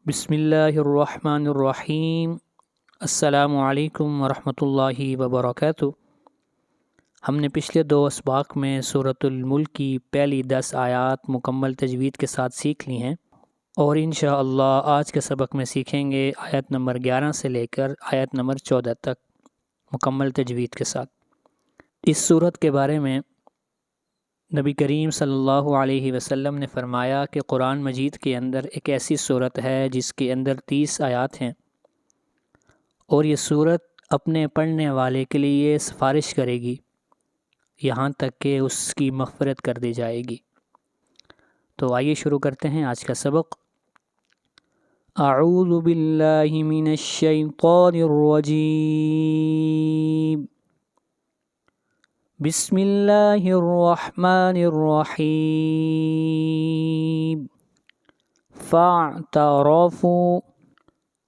بسم اللہ الرحمن الرحیم۔ السلام علیکم ورحمۃ اللہ وبرکاتہ۔ ہم نے پچھلے 2 اسباق میں سورۃ الملک کی پہلی 10 آیات مکمل تجوید کے ساتھ سیکھ لی ہیں، اور انشاءاللہ آج کے سبق میں سیکھیں گے آیت نمبر 11 سے لے کر آیت نمبر 14 تک مکمل تجوید کے ساتھ۔ اس سورت کے بارے میں نبی کریم صلی اللہ علیہ وسلم نے فرمایا کہ قرآن مجید کے اندر ایک ایسی سورت ہے جس کے اندر 30 آیات ہیں، اور یہ سورت اپنے پڑھنے والے کے لیے سفارش کرے گی یہاں تک کہ اس کی مغفرت کر دی جائے گی۔ تو آئیے شروع کرتے ہیں آج کا سبق۔ اعوذ باللہ من الشیطان الرجیم، بسم اللہ الرحمن الرحیم۔ فاعترفوا،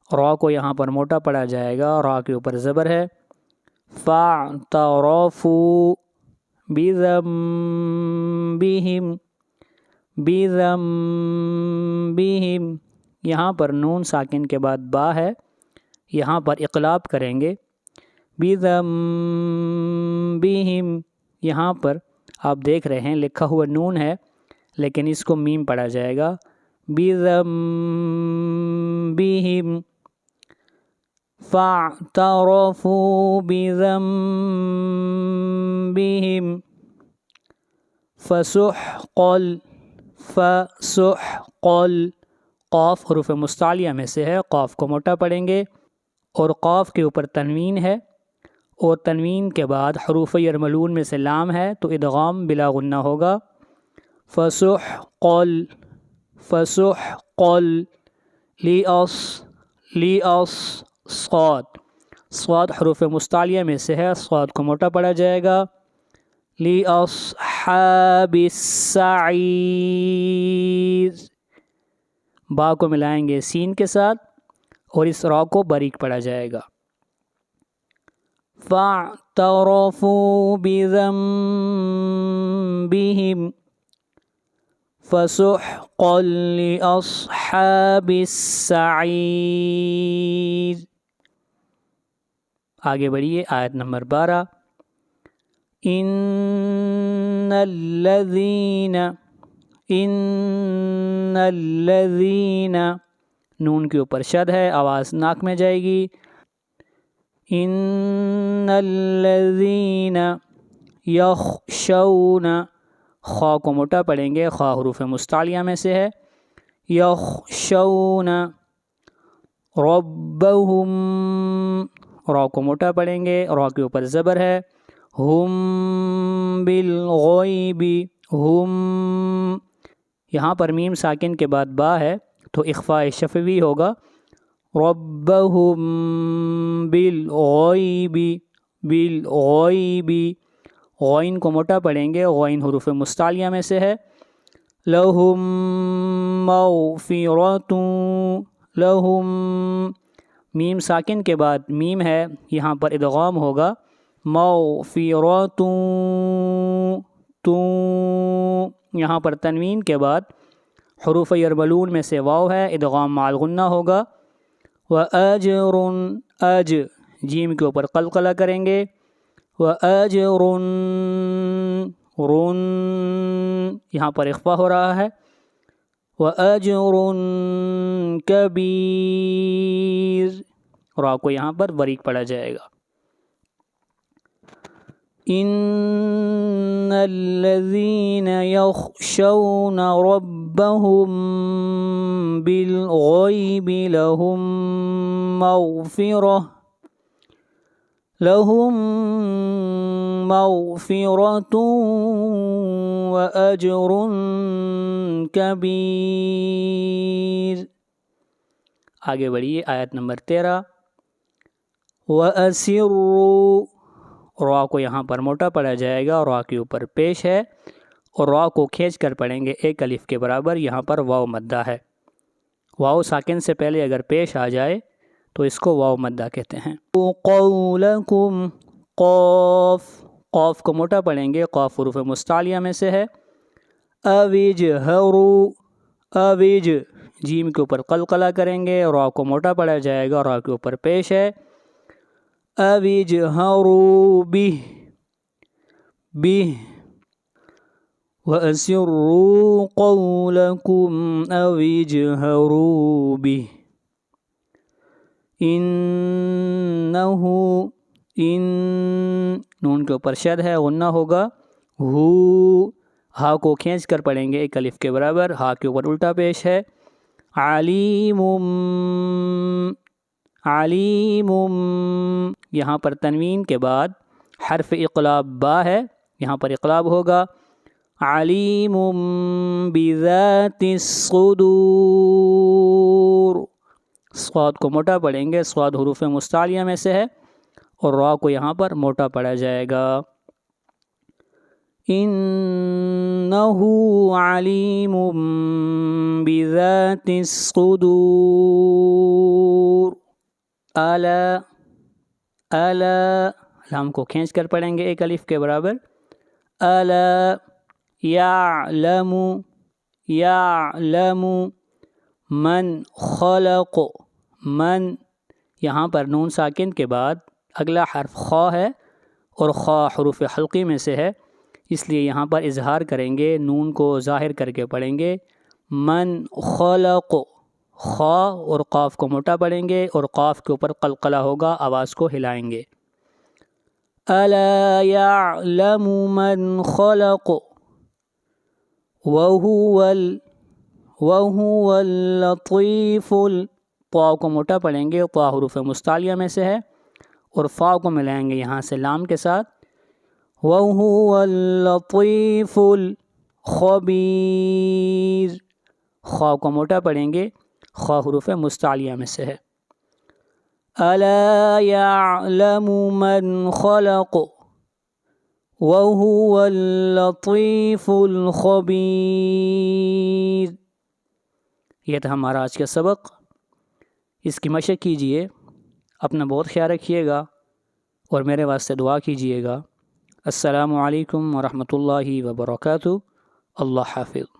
را کو یہاں پر موٹا پڑھا جائے گا، را کے اوپر زبر ہے۔ فاعترفوا بذنبہم، بذنبہم، یہاں پر نون ساکن کے بعد با ہے، یہاں پر اقلاب کریں گے۔ بذنبہم، یہاں پر آپ دیکھ رہے ہیں لکھا ہوا نون ہے لیکن اس کو میم پڑھا جائے گا۔ بذنبہم، فاعترفوا بذنبہم، فسحقا، فسحقا، قاف حروف مستعلیہ میں سے ہے، قاف کو موٹا پڑھیں گے، اور قاف کے اوپر تنوین ہے، اور تنوین کے بعد حروف یرملون میں سے لام ہے تو ادغام بلا غنہ ہوگا۔ فسحقا، فسحقا، لیاص، صاد، صاد حروف مستعلیہ میں سے ہے، صاد کو موٹا پڑھا جائے گا۔ لیاصحاب السعیر، با کو ملائیں گے سین کے ساتھ اور اس را کو باریک پڑھا جائے گا۔ فاعترفوا بذنبہم، فسحقا لاصحاب السعیر۔ آگے بڑھیے آیت نمبر 12۔ ان الذین، نون کے اوپر شد ہے، آواز ناک میں جائے گی۔ ان الذین یخشون، خا کو موٹا پڑھیں گے، خا حروف مستعلیہ میں سے ہے۔ یخشون ربہم، را کو موٹا پڑھیں گے، را کے اوپر زبر ہے۔ ہم بالغیب، ہم، یہاں پر میم ساکن کے بعد با ہے تو اخفاء شفوی ہوگا۔ ربہم بالغیب، بالغیب، غین کو موٹا پڑھیں گے، غین حروف مستعلیہ میں سے ہے۔ لہم مغفرۃ، لہم، میم ساکن کے بعد میم ہے، یہاں پر ادغام ہوگا۔ مغفرۃ، تو، یہاں پر تنوین کے بعد حروف یرملون میں سے واو ہے، ادغام مع الغنہ ہوگا۔ وَأَجْرٌ، اج، جیم کے اوپر قلقلہ کریں گے۔ وَأَجْرٌ، رن، یہاں پر اخفا ہو رہا ہے۔ وَأَجْرٌ کبیر، را کو یہاں پر باریک پڑھا جائے گا۔ ان الذین یخشون ربہم بالغیب لہم مغفرۃ وأجر کبیر۔ آگے بڑھیے آیت نمبر 13۔ وَأَسِرُّوا، را کو یہاں پر موٹا پڑھا جائے گا، را کے اوپر پیش ہے، اور را کو کھینچ کر پڑھیں گے ایک الف کے برابر، یہاں پر واو مدہ ہے۔ واو ساکن سے پہلے اگر پیش آ جائے تو اس کو واو مدہ کہتے ہیں۔ قولکم، قاف، قاف کو موٹا پڑھیں گے، قاف حروف مستعلیہ میں سے ہے۔ اوجہروا، اوج، جیم کے اوپر قلقلہ کریں گے، را کو موٹا پڑا جائے گا، را کے اوپر پیش ہے۔ اَوِجْهَرُوا بِهِ وَأَسِرُّوا قَوْلَكُمْ اَوِجْهَرُوا بِهِ إِنَّهُ نون کے اوپر شد ہے، غنہ ہوگا، ہو ہا کو کھینچ کر پڑھیں گے ایک الف کے برابر، ہا کے اوپر الٹا پیش ہے۔ علیم یہاں پر تنوین کے بعد حرف اقلاب با ہے، یہاں پر اقلاب ہوگا۔ علیم بذات الصدور، صاد کو موٹا پڑھیں گے، صاد حروف مستعلیہ میں سے ہے اور را کو یہاں پر موٹا پڑھا جائے گا۔ انہ علیم بذات الصدور۔ الا لام کو کھینچ کر پڑھیں گے ایک الف کے برابر۔ الا یعلم من خلق، من یہاں پر نون ساکن کے بعد اگلا حرف خا ہے اور خا حروف حلقی میں سے ہے، اس لیے یہاں پر اظہار کریں گے، نون کو ظاہر کر کے پڑھیں گے۔ من خلق، خا اور قاف کو موٹا پڑھیں گے اور قاف کے اوپر قلقلہ ہوگا، آواز کو ہلائیں گے۔ الا یعلم من خلق وهو اللطیف، طا کو موٹا پڑھیں گے، طا حروف مستعلیہ میں سے ہے اور فا کو ملائیں گے یہاں سے لام کے ساتھ۔ وهو اللطیف الخبیر، خا کو موٹا پڑھیں گے، خا حروف مستعلیہ میں سے ہے۔ الا یعلم من خلق وهو اللطیف الخبیر۔ یہ تھا ہمارا آج کا سبق، اس کی مشق کیجئے، اپنا بہت خیال رکھیے گا اور میرے واسطے دعا کیجئے گا۔ السلام علیکم ورحمۃ اللہ وبرکاتہ۔ اللہ حافظ۔